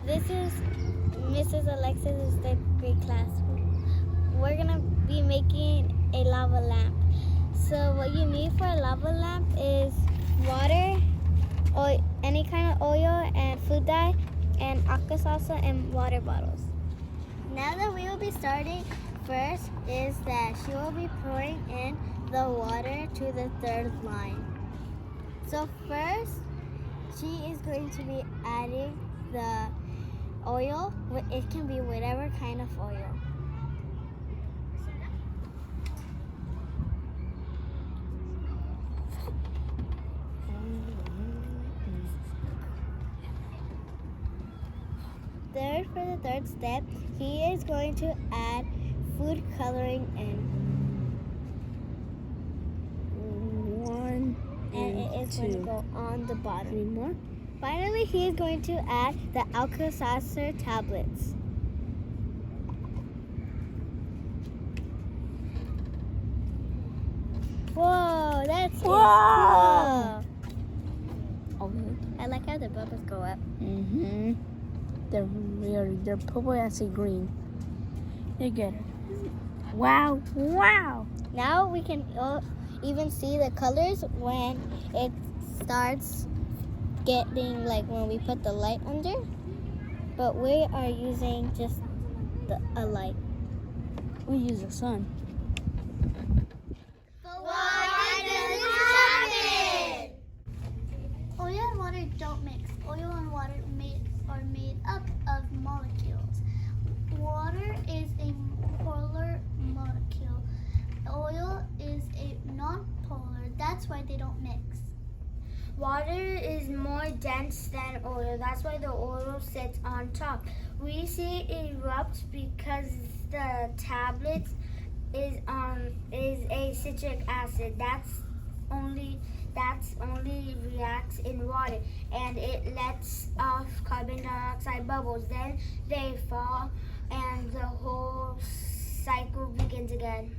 This is Mrs. Alexis' third grade class. We're gonna be making a lava lamp. So what you need for a lava lamp is water, or any kind of oil and food dye, and aqua salsa and water bottles. Now that we will be starting, first is that she will be pouring in the water to the third line. So first, she is going to be adding the oil. It can be whatever kind of oil. Third, for the third step, he is going to add food coloring in. One And it is going to two. go on the bottom. Three more. Finally, he is going to add the Alka-Seltzer tablets. Whoa, that's Wow. cool. I like how the bubbles go up. Mm-hmm. They're purple and say green. They get it. Wow. Wow. Now we can even see the colors when it starts getting, like when we put the light under. But we are using just a light. We use the sun. Why does this happen? Oil and water don't mix. Oil and water are made up of molecules. Water is a polar molecule. Oil is a non-polar. That's why they don't mix. Water is more dense than oil. That's why the oil sits on top. We see it erupts because the tablets is a citric acid. That's only reacts in water, and it lets off carbon dioxide bubbles. Then they fall, and the whole cycle begins again.